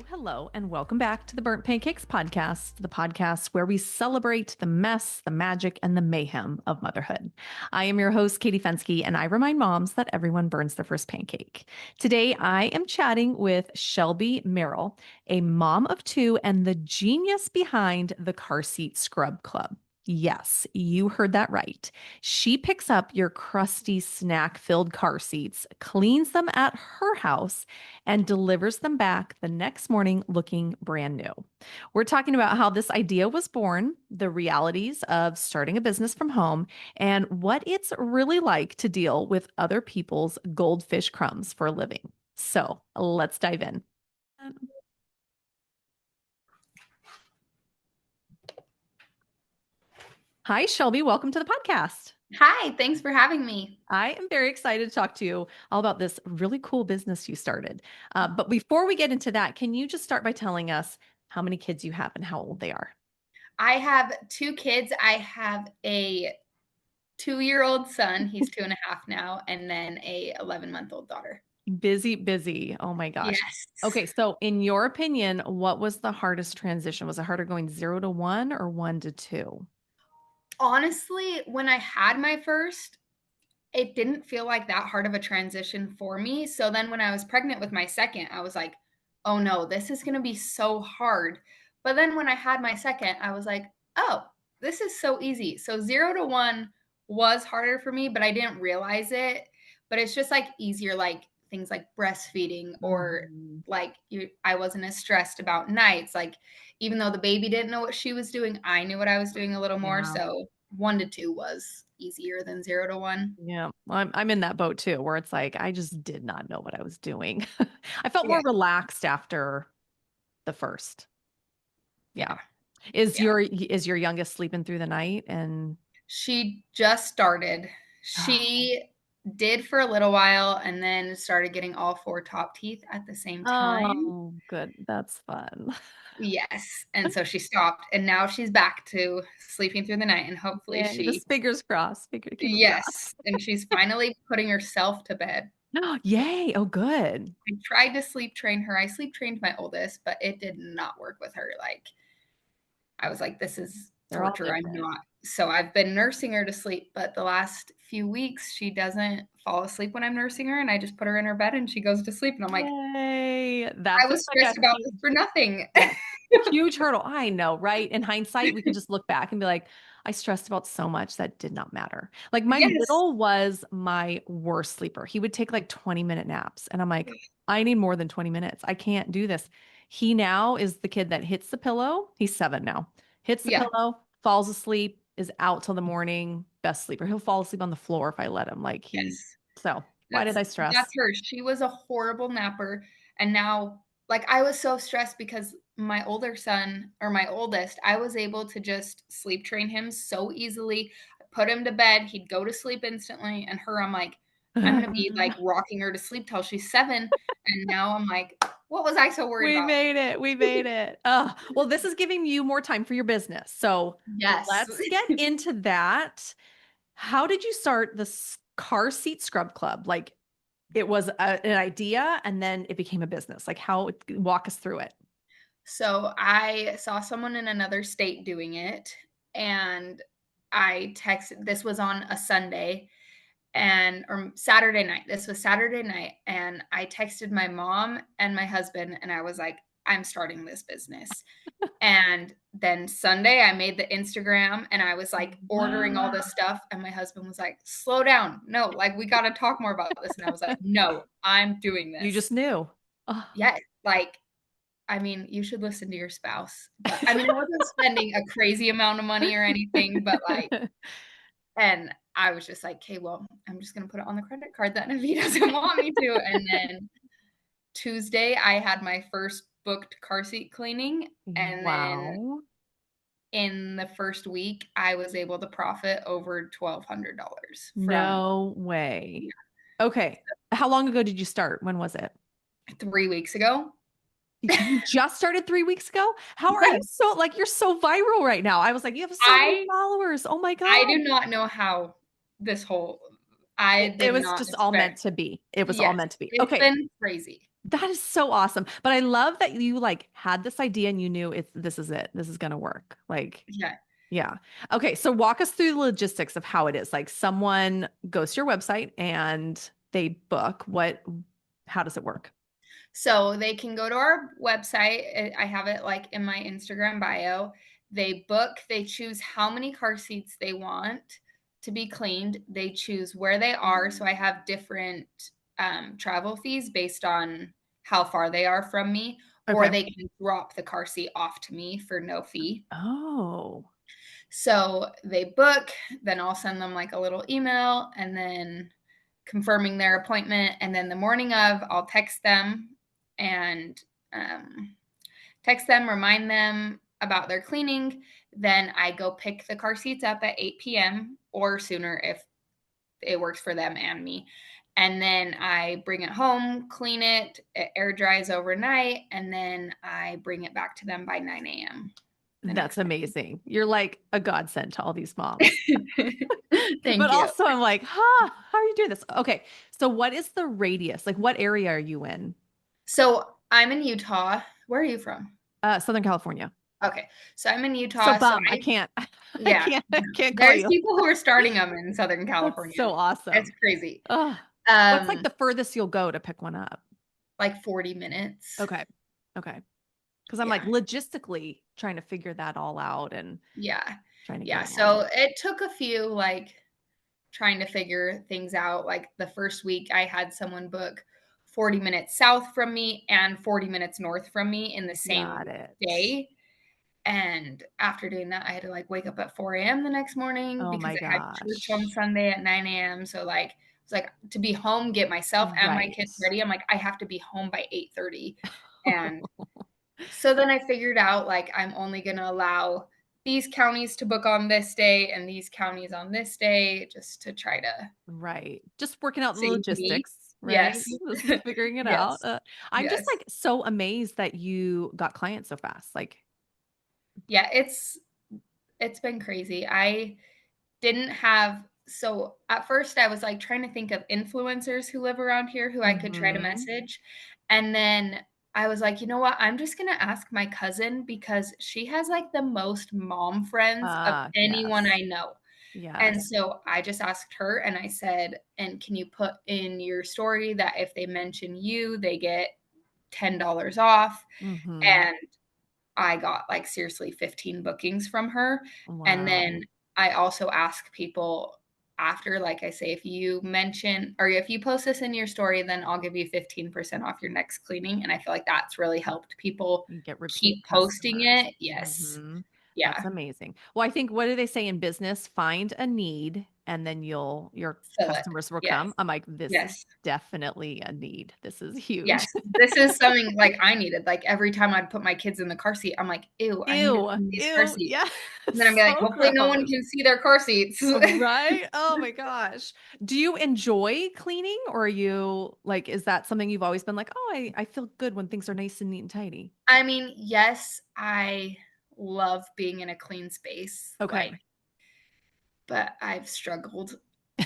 Hello, and welcome back to the Burnt Pancakes podcast, the podcast where we celebrate the mess, the magic, and the mayhem of motherhood. I am your host, Katie Fensky, and I remind moms that everyone burns their first pancake. Today, I am chatting with Shelby Merrill, a mom of two and the genius behind the Car Seat Scrub Club. Yes, you heard that right. She picks up your crusty snack-filled car seats, cleans them at her house, and delivers them back the next morning looking brand new. We're talking about how this idea was born, the realities of starting a business from home, and what it's really like to deal with other people's goldfish crumbs for a living. So let's dive in. Hi, Shelby. Welcome to the podcast. Hi, thanks for having me. I am very excited to talk to you all about this really cool business you started. But before we get into that, can you just start by telling us how many kids you have and how old they are? I have two kids. I have a 2-year-old son. He's 2.5 now, and then a 11-month-old daughter. Busy, busy. Oh my gosh. Yes. Okay, so in your opinion, what was the hardest transition? Was it harder going 0 to 1 or 1 to 2? Honestly, when I had my first, it didn't feel like that hard of a transition for me. So then when I was pregnant with my second, I was like, oh no, this is going to be so hard. But then when I had my second, I was like, oh, this is so easy. So 0 to 1 was harder for me, but I didn't realize it. But it's just like easier, like things like breastfeeding or Mhm. like I wasn't as stressed about nights. Like even though the baby didn't know what she was doing, I knew what I was doing a little more. Yeah. So 1 to 2 was easier than 0 to 1. Yeah. Well, I'm in that boat too, where it's like I just did not know what I was doing. I felt Yeah, more relaxed after the first. Yeah. yeah, Is yeah. your youngest sleeping through the night and She just started. She did for a little while and then started getting all 4 top teeth at the same time. oh, good. That's fun. Yes, and so she stopped, and now she's back to sleeping through the night, and hopefully Yeah, she just fingers crossed. Keep it yes, and she's finally putting herself to bed. crossed. Yay. Oh, good. I tried to sleep train her. I sleep trained my oldest, but it did not work with her, like, I was like, "This is They're all torture, I'm different. not." So I've been nursing her to sleep, but the last few weeks, she doesn't fall asleep when I'm nursing her, and I just put her in her bed and she goes to sleep, and I'm like, Yay. "I That was feels like a stressed about this huge, for nothing." yeah, huge hurdle. I know, right? In hindsight, we can just look back and be like, I stressed about so much that did not matter. Like my Yes. middle was my worst sleeper. He would take like 20-minute naps. And I'm like, I need more than 20 minutes. I can't do this. He now is the kid that hits the pillow. He's 7 now. Hits the Yeah, pillow, falls asleep, is out till the morning, best sleeper. He'll fall asleep on the floor if I let him. yes. So why did That's I that's stress? her. She was a horrible napper, and now like, I was so stressed because my older son or my oldest, I was able to just sleep train him so easily. I put him to bed, he'd go to sleep instantly, and her, I'm like, I'm gonna be, like, rocking her to sleep till she's 7, and now I'm like, "What was I so worried We about?" made it. We made it. Well, this is giving you more time for your business. So Yes. let's get into that. How did you start the car seat scrub club? Like it was an idea and then it became a business. Like walk us through it. So, I saw someone in another state doing it, and I texted this was on a Sunday, and or Saturday night. This was Saturday night, and I texted my mom and my husband, and I was like, "I'm starting this business." And then Sunday, I made the Instagram, and I was like ordering all this stuff, and my husband was like, "Slow down, no, like we got to talk more about this." And I was like, "No, I'm doing You just this." knew. Oh. Yes, like I mean, you should listen to your spouse. But I mean, I wasn't spending a crazy amount of money or anything, but like and I was just like, "Okay, well, I'm just gonna put it on the credit card then if he doesn't want me to." And then Tuesday, I had my first booked car seat cleaning, and then Wow. in the first week, I was able to profit over $1,200 from No way. Okay. How long ago did you start? When was it? 3 weeks ago. You just started 3 weeks ago? How are you Yes. so like you're so viral right now? I was like, you have so many I followers. Oh my I God. do not know how this whole I It did was not just all expect. meant to be. It was all Yes, meant to be. it's Okay. been crazy. That is so awesome. But I love that you like had this idea and you knew this is it. This is going to work. Like, Yeah. yeah. Okay. So walk us through the logistics of how it is. Like someone goes to your website and they book how does it work? So they can go to our website. I have it like in my Instagram bio. They book, they choose how many car seats they want to be cleaned. They choose where they are. So I have different travel fees based on how far they are from me, or Okay. they can drop the car seat off to me for no fee. Oh, So they book, then I'll send them like a little email and then confirming their appointment. And then the morning of, I'll and um, text them, remind them about their cleaning. Then I go pick the car seats up at 8 p.m. or sooner if it works for them and me. And then I bring it home, clean it, it air dries overnight, and then I bring it back to them by 9 a.m. the that's next amazing. You're like a godsend to all these moms. day. But Thank you. also I'm like, how are you doing this? Okay. So what is the radius? Like what area are you in? So I'm in Utah. Where are you from? Southern California. Okay. So I'm in So Utah. So bum, I can't, yeah, I can't call there's you. people who are starting them in Southern That's California. so It's awesome. crazy. Ugh. What's like Um, the furthest you'll go to pick one up? like 40 minutes. Okay. Okay. Because I'm like Yeah. logistically trying to figure that all out and Yeah. trying to get Yeah. them all So in. it took a few like trying to figure things out. Like the first week I had someone book 40 minutes south from me and 40 minutes north from me in the same Got it. day. And after doing that, I had to like wake up at 4 a.m. the next morning Oh because my I had church on gosh. Sunday at 9 a.m. So like it's like to be home, get myself and my Right. kids ready. I'm like, I have to be home by 8:30. And so then I figured out like I'm only gonna allow these counties to book on this day and these counties on this day just to try to Right. Just working out the save me. logistics, right? Yes. This is figuring it out. Yes. I'm just Yes. like so amazed that you got clients so fast. Like, Yeah, it's been crazy. I didn't have so at first I was like trying to think of influencers who live around here who I could try to mhm. message. And then I was like, you know what? I'm just gonna ask my cousin because she has like the most mom friends of anyone Yes. I know. And Yes. so I just asked her and I said, and can you put in your story that if they mention you, they get $10 off? Mhm. And I got like seriously 15 bookings from her. And Wow. then I also ask people after, like I say, if you mention or if you post this in your story, then I'll give you 15% off your next cleaning. And I feel like that's really helped people You get repeat keep posting customers. it. Yes. Mhm. That's Yeah. amazing. Well, I think what do they say in business? Find a need and then your Fill it. customers will come. Yes. I'm like, this is Yes. definitely a need. This is huge. Yes. This is something like I needed. Like every time I'd put my kids in the car seat, I'm like, ew, I need to Ew. clean these car Ew. seats. Yeah. And then I'm like, So hopefully no one gross. can see their car seats. Right? Oh my gosh. Do you enjoy cleaning or are you like, is that something you've always been like, oh, I feel good when things are nice and neat and tidy? I mean, yes, I love being in a clean space, Okay. but I've struggled,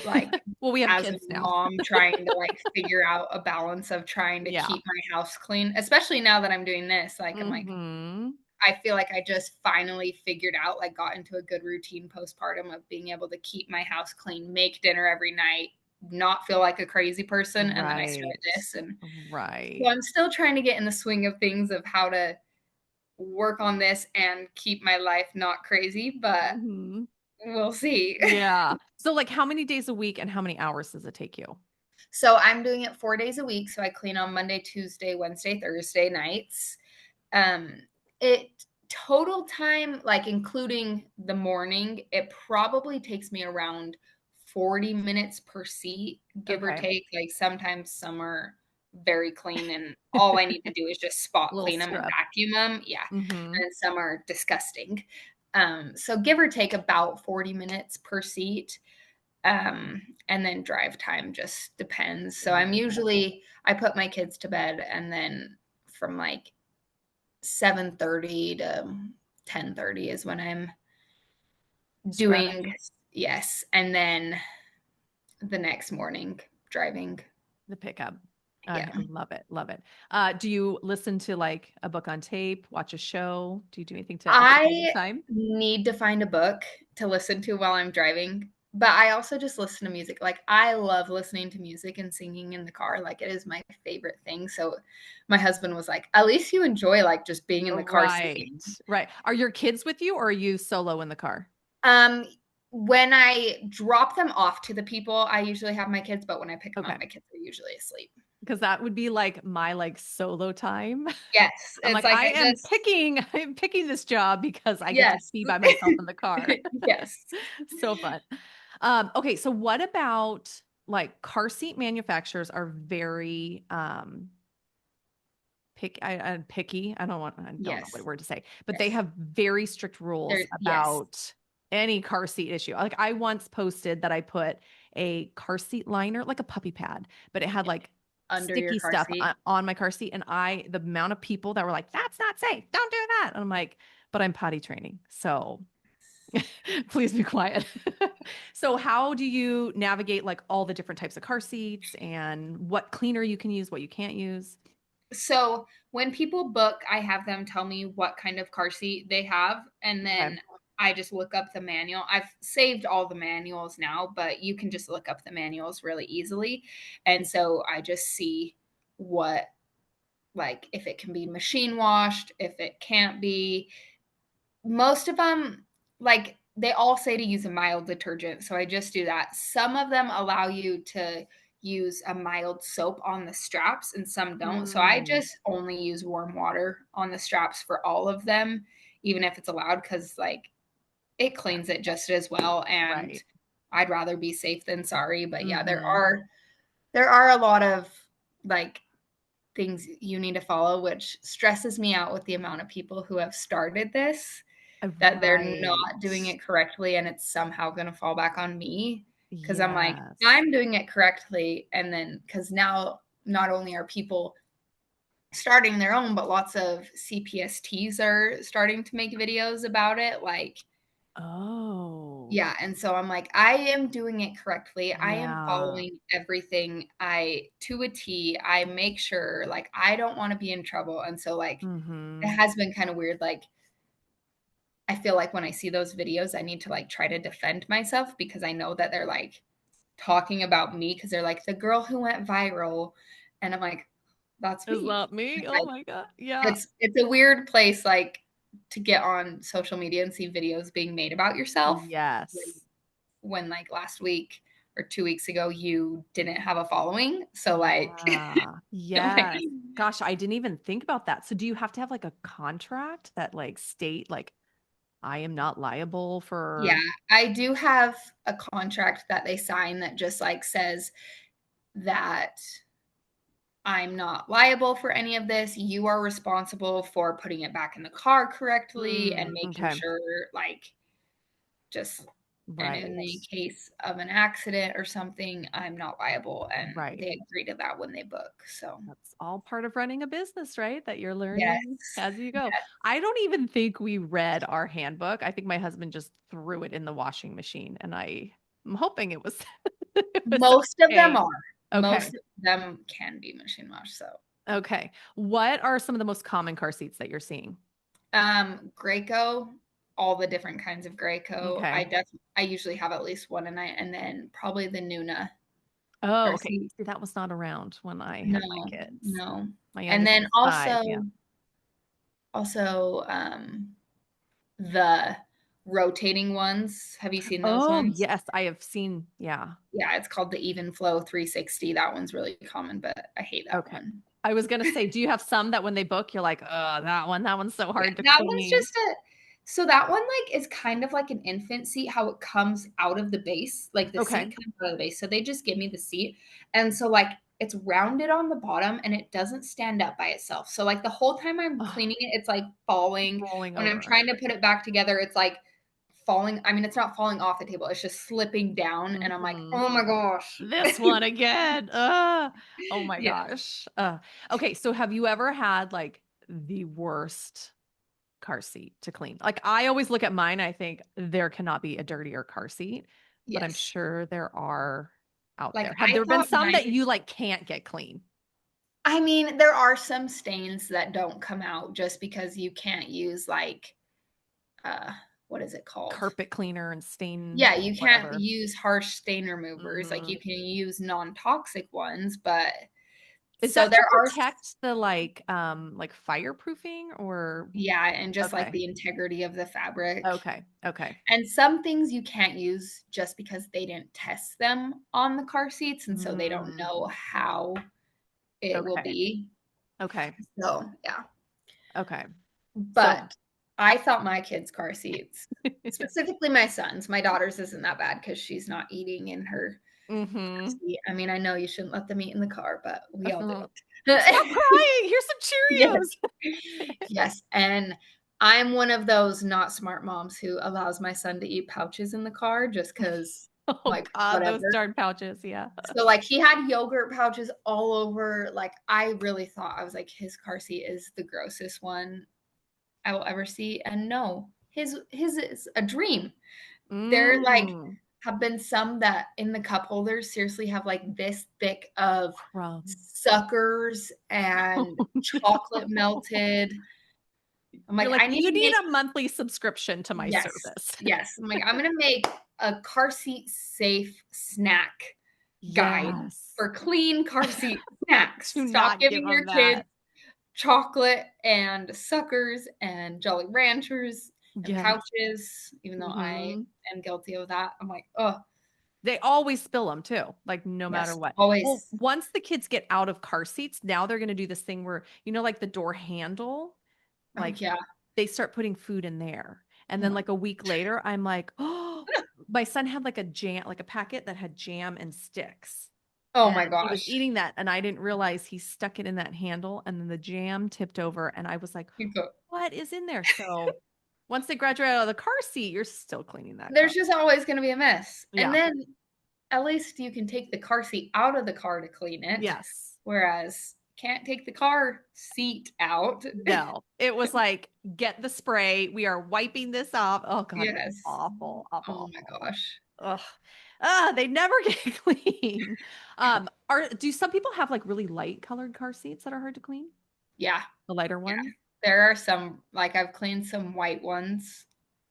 like, Well, we have as a kids now. mom trying to, like, figure out a balance of trying to Yeah. keep my house clean, especially now that I'm doing this, like, I'm like, Hmm. I feel like I just finally figured out, like, got into a good routine postpartum of being able to keep my house clean, make dinner every night, not feel like a crazy person, and then I started Right. this, and so Right. I'm still trying to get in the swing of things of how to work on this and keep my life not crazy, but Hmm. we'll see. Yeah. So like how many days a week and how many hours does it take you? So I'm doing it 4 days a week, so I clean on Monday, Tuesday, Wednesday, Thursday nights. Um, it total time, like including the morning, it probably takes me around 40 minutes per seat, give or Okay. take. Like sometimes some are very clean and all I need to do is just spot Little clean them and scrub. vacuum them. Yeah. Hmm. And some are disgusting. So give or take about 40 minutes per seat. And then drive time just depends. So I put my kids to bed and then from like 7:30 to 10:30 is when I'm Scrubbing. doing yes. And then the next morning driving. The pickup. Yeah. I love it. Love it. Do you listen to like a book on tape, watch a show? Do you do anything to occupy your I time? need to find a book to listen to while I'm driving, but I also just listen to music. Like, I love listening to music and singing in the car. Like, it is my favorite thing. So my husband was like, "At least you enjoy, like, just being in the car Right. singing." Right. Are your kids with you or are you solo in the car? Um, when I drop them off to the people, I usually have my kids, but when I pick them up, Okay. my kids are usually asleep. Because that would be like my like solo time. Yes, I'm it's like, like I I am just I'm picking this job because I get to yes. be by myself in the car. Yes. So fun. Okay, so what about like car seat manufacturers are very picky. I don't know what Yes. word to say, but they Yes. have very strict rules There's yes. about any car seat issue. Like I once posted that I put a car seat liner, like a puppy pad, but it had like Under your sticky car stuff seat. on my car seat. And the amount of people that were like, that's not safe. Don't do that. And I'm like, but I'm potty training. So please be quiet. So how do you navigate like all the different types of car seats and what cleaner you can use, what you can't use? So when people book, I have them tell me what kind of car seat they have, and Okay. then I just look up the manual. I've saved all the manuals now, but you can just look up the manuals really easily. And so I just see what, like, if it can be machine washed, if it can't be. Most of them, like, they all say to use a mild detergent, so I just do that. Some of them allow you to use a mild soap on the straps and some don't, so I Mm, just only use warm water on the straps for all of them, even if it's allowed, because like, it cleans it just as well, and right. I'd rather be safe than sorry, but yeah, Hmm. there are a lot of, like, things you need to follow, which stresses me out with the amount of people who have started this, that they're Right. not doing it correctly and it's somehow gonna fall back on me. Because 'cause I'm like, Yes. I'm doing it correctly, and then because now not only are people starting their own, but lots of CPSTs are starting to make videos about it, like Oh, yeah, and so I'm like, I am doing it correctly. I am yeah. following everything I to a T. I make sure, like, I don't wanna be in trouble, and so, like, it Hmm. has been kinda weird, like, I feel like when I see those videos, I need to, like, try to defend myself because I know that they're, like, talking about me because 'cause they're like, "The girl who went viral," and I'm like, "That's Is me." that me? Oh Like, my God. Yeah. it's a weird place, like, to get on social media and see videos being made about yourself Yes. when, like, last week or 2 weeks ago, you didn't have a following, so, like Yeah. like Yes. Gosh, I didn't even think about that. So do you have to have like a contract that like state like I am not liable yeah, for I do have a contract that they sign that just, like, says that I'm not liable for any of this. You are responsible for putting it back in the car correctly and making okay. sure, like, just and Right. in the case of an accident or something, I'm not liable, and Right. they agree to that when they book, so That's all part of running a business, right? That you're yes. learning as you go. Yes. I don't even think we read our handbook. I think my husband just threw it in the washing machine and I'm hoping it was it was Most of them okay. are. Okay. Most of them can be machine washed, so, Okay. What are some of the most common car seats that you're seeing? Graco, all the different kinds of Graco. Okay. I usually have at least one a night, and then probably the Nuna Oh, car okay. seat. See, that was not around when I had my No, kids. no. My And youngest then was 5. Yeah. the rotating ones. Have you seen those Oh, ones? yes, I have seen. Yeah. Yeah, it's called the Even Flow 360. That one's really common, but I hate that Okay. one. I was gonna say, do you have some that when they book, you're like, oh, that one's so Yeah, hard to that one's clean. just a so that one, like, is kind of like an infant seat, how it comes out of the base, like, the Okay. seat comes out of the base, so they just give me the seat, and so, like, it's rounded on the bottom, and it doesn't stand up by itself, so, like, the whole time I'm Oh, cleaning it, it's, like, falling. rolling When I'm over. trying to put it back together, it's, like, falling. I mean, it's not falling off the table, it's just slipping down, and I'm like, Mhm. "Oh my gosh." This one again. Oh my Yeah. gosh. Okay, so have you ever had like the worst car seat to clean? Like I always look at mine, I think there cannot be a dirtier car seat, but I'm Yes. sure there are. out Like, there? Have I there been thought some that mine you like can't get clean? I mean, there are some stains that don't come out just because you can't use, like, uh, what is it called? Carpet cleaner and stain Yeah, you can't whatever. use harsh stain removers, like, Mhm. you can use non-toxic ones, but Is so that there to are protect the like fireproofing or yeah, and just, like, okay. the integrity of the fabric, Okay. Okay. and some things you can't use just because they didn't test them on the car seats, and so they don't Mm, know how it will okay. be. Okay. So, yeah. Okay. So But I thought my kids' car seats, specifically my son's, my daughter's isn't that bad because she's not eating in her car mhm. seat. I mean, I know you shouldn't let them eat in the car, but we all do Uh-huh. Stop it. crying. Here's Yes, some Cheerios. yes, and I'm one of those not smart moms who allows my son to eat pouches in the car just because, Oh like, God, those whatever. darn pouches. Yeah. So, like, he had yogurt pouches all over, like, I really thought I was like, "His car seat is the grossest one I will ever see," and no, his is a dream. There, like, Mm. have been some that in the cup holders seriously have, like, this thick of Crumbs. suckers and chocolate melted. I'm You're like, like, "I need you to need make" a monthly subscription to my Yes, service. yes. I'm like, "I'm gonna make a car seat safe snack guide Yes. for clean car seat snacks. Do Stop not give giving your them kids that. chocolate and suckers and Jolly Ranchers and Yes. pouches, even though I Mhm. am guilty of that. I'm like, oh They always spill them too, like no matter yes, what. Well, always. once the kids get out of car seats, now they're gonna do this thing where, like the door handle, Oh, like yeah. they start putting food in there. And Oh then my like a week later, I'm like, oh, my son had like a jam, like a packet that had jam and sticks. oh And my he was gosh. eating that, and I didn't realize he stuck it in that handle, and then the jam tipped over, and I was like, You go "What is in there?" So once they graduate out of the car seat, you're still cleaning that there's car. just always gonna be a mess, and Yeah. then at least you can take the car seat out of the car to clean it, Yes. whereas can't take the car seat out. No. It was like, "Get the spray. We are wiping this off." Oh god, it was Yes. awful, Oh awful, my awful. gosh. Ugh. They never get clean. Do some people have like really light colored car seats that are hard to clean? Yeah, The lighter yeah. ones? There are some like, I've cleaned some white ones,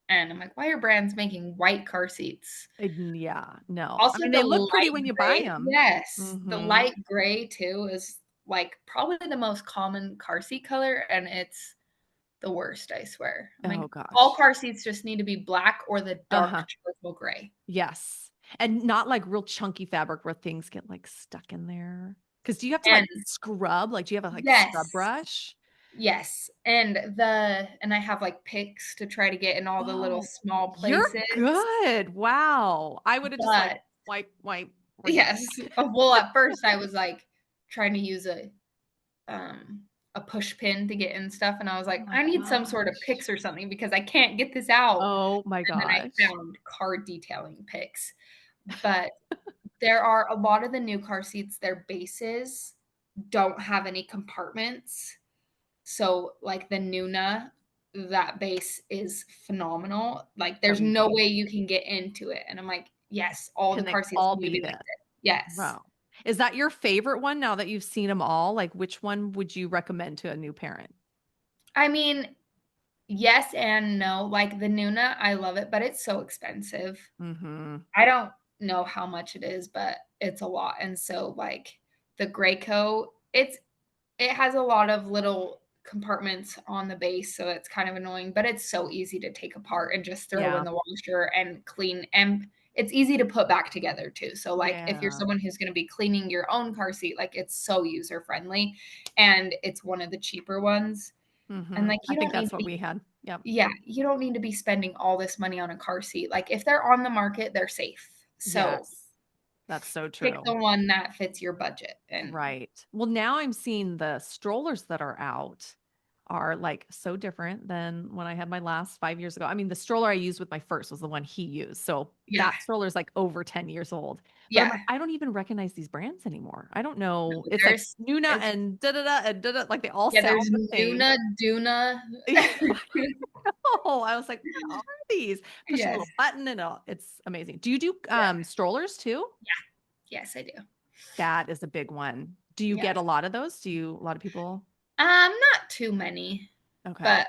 and I'm like, "Why are brands making white car seats?" Yeah, no. I Also, mean, the they look pretty light when you buy gray them. yes, the Mhm. light gray too is, like, probably the most common car seat color, and it's the worst, I swear. I'm Oh like, all gosh. car seats just need to be black or the dark Uh-huh. charcoal gray. Yes. And not like real chunky fabric where things get like stuck in there. Because do you have to like And scrub? Like, do you have a like scrub yes, brush? yes, and I have, like, picks to try to get in all the little Oh, small you're places, good. Wow. I would have just like but wipe, wipe, rinse. yes. Well, at first, I was, like, trying to use um, a push pin to get in stuff, and I was Oh like, my "I need some sort of gosh. picks or something because I can't get this out." Oh my And then I gosh. found car detailing picks, but there are a lot of the new car seats, their bases don't have any compartments. So, like, the Nuna, that base is phenomenal. Like, there's no way Amazing. you can get into it, and I'm like, "Yes, all the Can they car seats all need to be be like this? this." Yes. Wow. Is that your favorite one now that you've seen them all? Like, which one would you recommend to a new parent? I mean, yes and no. Like, the Nuna, I love it, but it's so expensive. Mhm. I don't know how much it is, but it's a lot, and so, like, the Graco, it has a lot of little compartments on the base, so it's kind of annoying, but it's so easy to take apart and just throw in Yeah. the washer and clean, and it's easy to put back together too. So, like, if you're Yeah. someone who's gonna be cleaning your own car seat, like, it's so user friendly, and it's one of the cheaper ones, and, Mhm. like, I you think don't need that's to what be we had. Yep. yeah, you don't need to be spending all this money on a car seat. Like, if they're on the market, they're safe. So, Yes. That's so pick true. the one that fits your budget, and Right. Well, now I'm seeing the strollers that are out are like so different than when I had my last 5 years ago. I mean, the stroller I used with my first was the one he used. So yeah, that stroller is like over 10 years old. But I'm yeah. like, I don't even recognize these brands anymore. I don't know. No, It's like there's Nuna it's and da da da and da da. Like they all yeah, there's sound the same. Nuna, Duna. Oh, I was like, what are these? Push a Yes. little button and it's amazing. Do you do Yeah. strollers too? Yes, I do. That is a big one. Do you get Yes. a lot of those? A lot of people? Not too many, Okay. but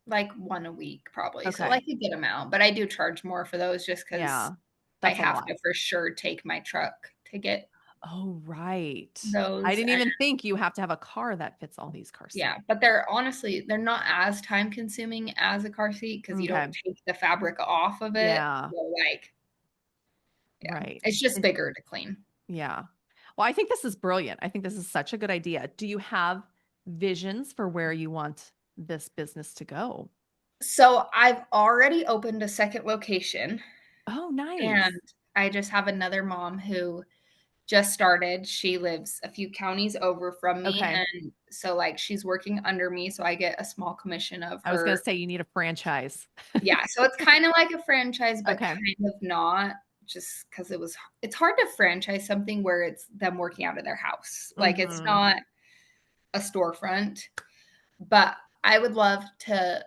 like 1 a week probably, so Okay. like a good amount, but I do charge more for those just because Yeah. I That's a have lot. to for sure take my truck to get Oh, right. I those, didn't and even think you have to have a car that fits all these car seats. yeah, but they're honestly they're not as time consuming as a car seat because you don't Okay. take the fabric off of it, Yeah. so, like, yeah, Right. it's just And bigger to clean. yeah. Well, I think this is brilliant. I think this is such a good idea. Do you have visions for where you want this business to go? So, I've already opened a second location, Oh, and nice. I just have another mom who just started. She lives a few counties over from me, Okay. and so, like, she's working under me, so I get a small commission of I was gonna her. say you need a franchise. Yeah, so it's kinda like a franchise, but Okay. kind of not, just because it's hard to franchise something where it's them working out of their house. Like, it's Mhm. not a storefront, but I would love to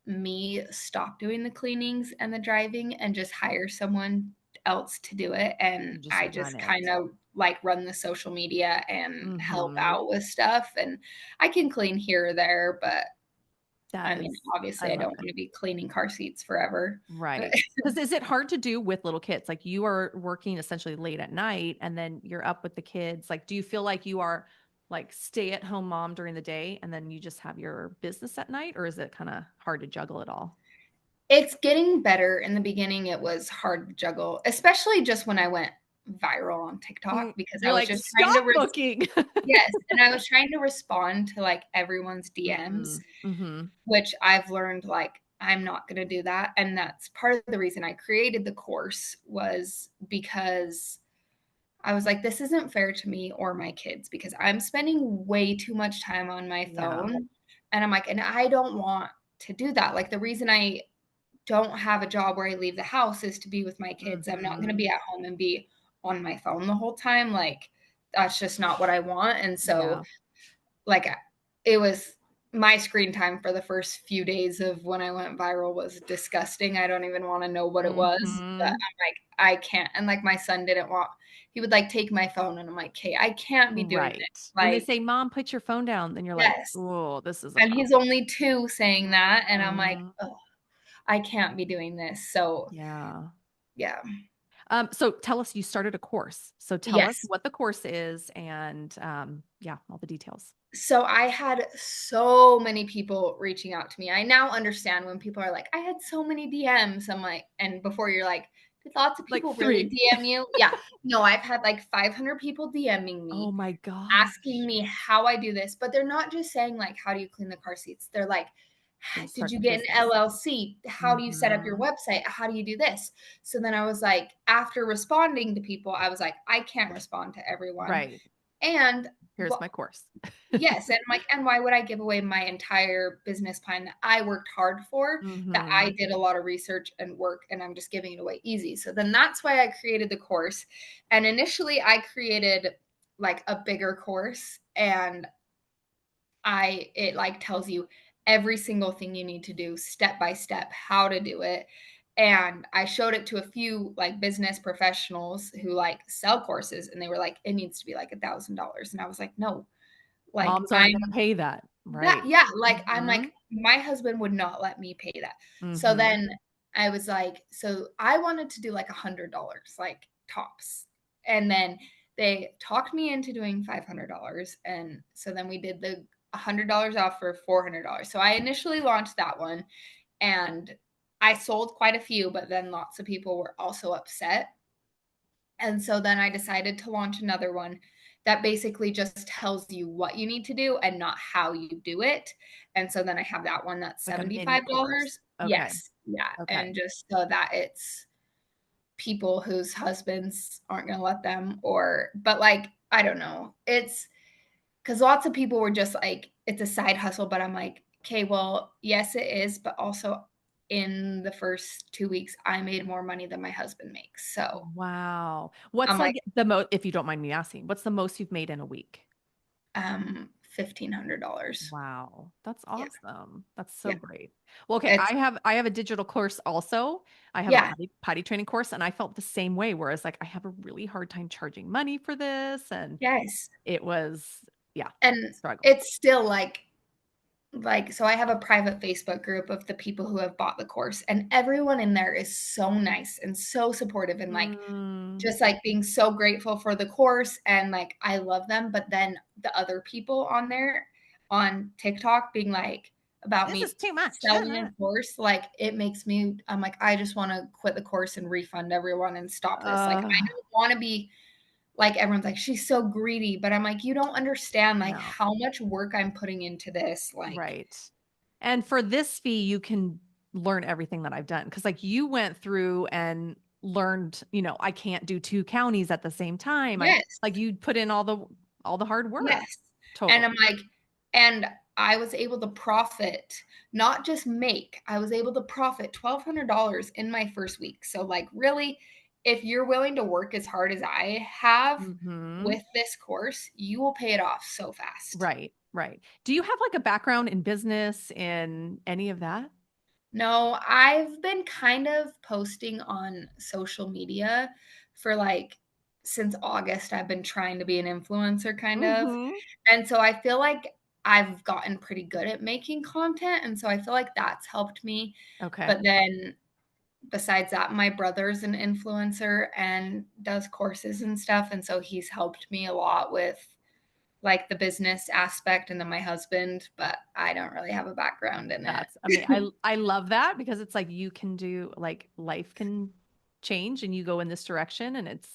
me stop doing the cleanings and the driving and just hire someone else to do it, and You just I run just it. kind of, like, run the social media and help Mhm. out with stuff, and I can clean here or there, but, That I mean, is I obviously, I love don't it. wanna be cleaning car seats forever. But Right. Because is it hard to do with little kids? Like, you are working essentially late at night, and then you're up with the kids. Like, do you feel like you are, like, stay-at-home mom during the day, and then you just have your business at night, or is it kinda hard to juggle it all? it's getting better. In the beginning, it was hard to juggle, especially just when I went viral on TikTok because I You're was like, just trying to "Stop looking." yes, and I was trying to respond to, like, everyone's DMs, Mm, mhm. which I've learned, like, I'm not gonna do that, and that's part of the reason I created the course was because I was like, "This isn't fair to me or my kids because I'm spending way too much time on my Yeah. phone," and I'm like, "And I don't want to do that." Like, the reason I don't have a job where I leave the house is to be with my kids. I'm not gonna Mhm. be at home and be on my phone the whole time, like, that's just not what I want, and so, Yeah. like, it was my screen time for the first few days of when I went viral was disgusting. I don't even wanna know what it was, but Mhm. I'm like, "I can't," and, like, my son didn't want he would, like, take my phone, and I'm like, "'Kay, I can't be doing Right. this." When they Like say, "Mom, put your phone down," then you're like, yes, "Oh, this is a and he's problem." only 2 saying that, and I'm like, Mhm. "Ugh, I can't be doing this." So, Yeah. yeah. So tell us, you started a course. So tell us Yes. what the course is and, yeah, all the details. So I had so many people reaching out to me. I now understand when people are like, "I had so many DMs." I'm like and before you're like, "Did lots of Like people really 3. DM you?" Yeah. No, I've had like 500 people DMing Oh me, my asking gosh. me how I do this, but they're not just saying like, "How do you clean the car seats?" They're like, Gonna "Did start you the get an business. LLC? How do you set up your Mhm. website? How do you do this?" So then I was like, after responding to people, I was like, "I can't respond to everyone." Right. And Here's my course. yes, and I'm like, and why would I give away my entire business plan that I worked hard for, that I Mhm. did a lot of research and work, and I'm just giving it away easy. So then that's why I created the course. And initially I created like a bigger course and I it like tells you every single thing you need to do step by step, how to do it. And I showed it to a few like business professionals who like sell courses and they were like, it needs to be like $1,000. And I was like, no, like Moms aren't gonna I'm pay that. that Right. yeah, like, I'm like, Mhm. my husband would not let me pay that. So Mhm. then I was like so I wanted to do, like, $100, like, tops, and then they talked me into doing $500, and so then we did the $100 off for $400. So I initially launched that one, and I sold quite a few, but then lots of people were also upset and so then I decided to launch another one that basically just tells you what you need to do and not how you do it. And so then I have that one that's Like a mini course. $75. Okay. Yes. Yeah. Okay. And just so that it's people whose husbands aren't going to let them or, but like, I don't know. It's because lots of people were just like, it's a side hustle. But I'm like, okay, well, yes, it is. But also in the first 2 weeks, I made more money than my husband makes. So Wow. What's I'm like, like the most, if you don't mind me asking, what's the most you've made in a week? $1,500. Wow. That's Yeah. awesome. That's so Yeah. great. Well, okay. It's I have a digital course also. I have a yeah. potty training course, and I felt the same way, whereas like I have a really hard time charging money for this. And Yes. it was, yeah, And struggle. it's still like, so I have a private Facebook group of the people who have bought the course, and everyone in there is so nice and so supportive and, like, Mm, just, like, being so grateful for the course, and, like, I love them, but then the other people on there on TikTok being, like, about this is me too much. selling a course, like, it makes me I'm like, "I just wanna quit the course and refund everyone and stop this." Like, I Uh, don't wanna be like, everyone's like, "She's so greedy," but I'm like, "You don't understand, like, no. how much work I'm putting into this." Like Right. And for this fee, you can learn everything that I've done. Cause like you went through and learned, I can't do two counties at the same time. I yes. like you put in all the hard work. Yes. And Totally. I'm like and I was able to profit, not just make, I was able to profit $1,200 in my first week. So, like, really, if you're willing to work as hard as I have Hmm. with this course, you will pay it off so fast. Right. Right. Do you have like a background in business in any of that? No, I've been kind of posting on social media for, like since August, I've been trying to be an influencer kind of, Hmm. and so I feel like I've gotten pretty good at making content, and so I feel like that's helped me, Okay. but then besides that, my brother's an influencer and does courses and stuff, and so he's helped me a lot with, like, the business aspect, and then my husband, but I don't really have a background in it. That's, I mean, I love that because it's like you can do like life can change and you go in this direction and it's,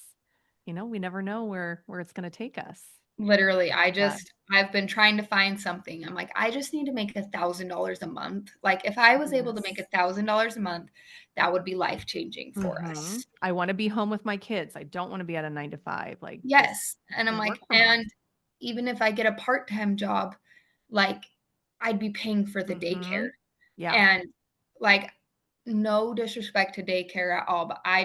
we never know where it's going to take us. Literally, That. I've been trying to find something. I'm like, "I just need to make $1,000 a month." Like, if I was able to make Yes. $1,000 a month, that would be life-changing for Mhm. us. I wanna be home with my kids. I don't wanna be at a 9 to 5, like, just Yes, and I'm work like from home. and even if I get a part-time job, like, I'd be paying for the daycare, Mhm. Yeah. and, like, no disrespect to daycare at all, but I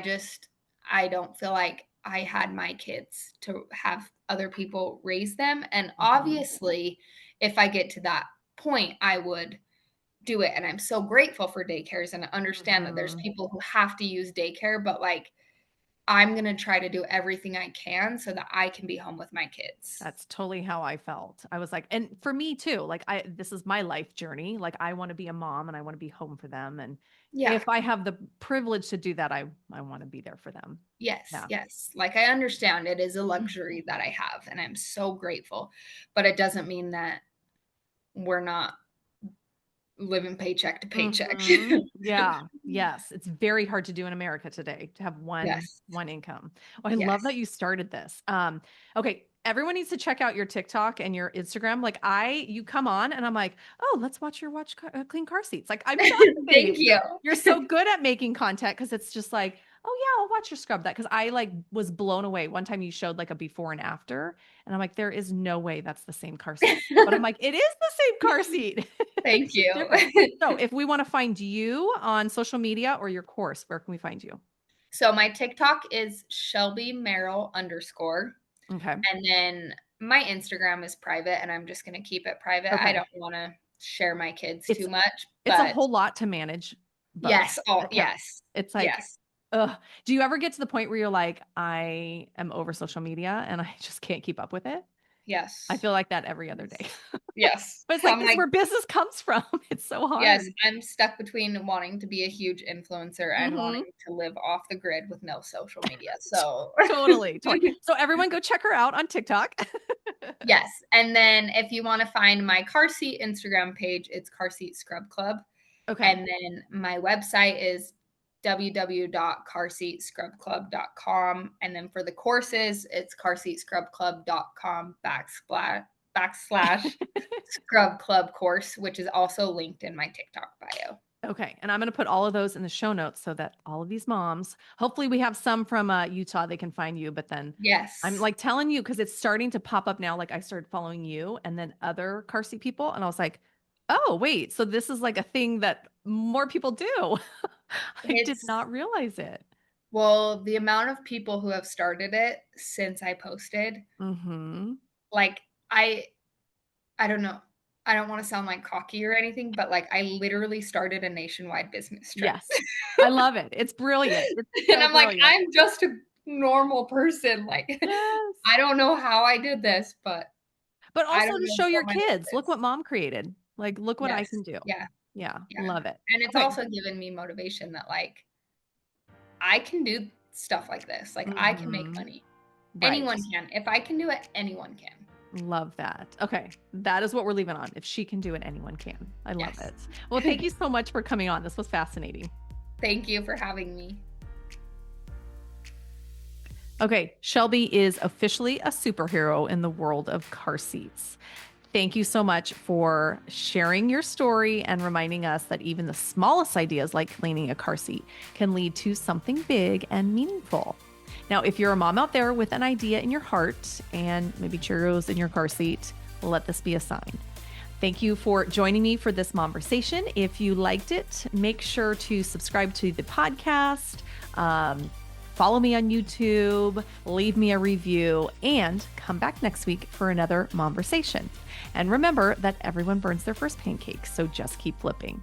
don't feel like I had my kids to have other people raise them, and Mhm. obviously, if I get to that point, I would do it, and I'm so grateful for daycares and I understand that there's Mhm. people who have to use daycare, but, like, I'm gonna try to do everything I can so that I can be home with my kids. That's totally how I felt. I was like, and for me too, like this is my life journey. Like I wanna be a mom and I wanna be home for them, and Yeah. if I have the privilege to do that, I wanna be there for them. Yes, Yeah. yes. Like, I understand it is a luxury that I have, and I'm so grateful, but it doesn't mean that we're not living paycheck to paycheck. Mhm. Yeah. Yes. It's very hard to do in America today to have one Yes. one income. Well, I love that Yes. you started this. Okay, everyone needs to check out your TikTok and your Instagram. Like you come on and I'm like, "Oh, let's watch your clean car seats." Like I'm Thank fascinated. you. You're so good at making content because it's just like, "Oh yeah, I'll watch your scrub that." Because I like was blown away. One time you showed like a before and after, and I'm like, there is no way that's the same car seat. But I'm like, it is the same car seat. Thank It's just you. different. So if we want to find you on social media or your course, where can we find you? So my TikTok is Shelby Merrill _, Okay. and then my Instagram is private, and I'm just gonna keep it private. I Okay. don't wanna share my kids It's too much, it's a but whole lot to manage both yes, oh, accounts. yes. It's like, Yes. ugh. Do you ever get to the point where you're like, I am over social media and I just can't keep up with it? I Yes. feel like that every other day. Yes. Yes. But it's like I'm this is like where business comes from. It's so yes, hard. I'm stuck between wanting to be a huge influencer and Mhm. wanting to live off the grid with no social media, so Totally, totally. So everyone go check her out on TikTok. yes, and then if you wanna find my car seat Instagram page, it's Car Seat Scrub Club, Okay. and then my website is www.carseatscrubclub.com, and then for the courses, it's carseatscrubclub.com / scrub club course, which is also linked in my TikTok bio. Okay, and I'm gonna put all of those in the show notes so that all of these moms, hopefully we have some from Utah, they can find you. But then I'm Yes. like telling you because it's starting to pop up now. Like I started following you and then other car seat people, and I was like, oh wait, so this is like a thing that more people do. I did It's not realize it. well, the amount of people who have started it since I posted, Mm-hmm. like, I I don't know. I don't want to sound like cocky or anything, but like I literally started a nationwide business trip. Yes. I love it. It's brilliant. It's And so I'm like, brilliant. I'm just a normal person. Like, Yes. I don't know how I did this, but But I also don't to know show how your I did kids, look this. what mom created. Like, look what I Yes. can do. Yeah. Yeah. Yeah. Love it. And it's Okay. also given me motivation that like I can do stuff like this. Like I can make Mhm. money. Right. Anyone can. If I can do it, anyone can. Love that. Okay. That is what we're leaving on. If she can do it, anyone can. I love Yes. it. Well, thank you so much for coming on. This was fascinating. Thank you for having me. Okay. Shelby is officially a superhero in the world of car seats. Thank you so much for sharing your story and reminding us that even the smallest ideas like cleaning a car seat can lead to something big and meaningful. Now, if you're a mom out there with an idea in your heart and maybe Cheerios in your car seat, let this be a sign. Thank you for joining me for this Momversation. If you liked it, make sure to subscribe to the podcast, follow me on YouTube, leave me a review, and come back next week for another Momversation. And remember that everyone burns their first pancake, so just keep flipping.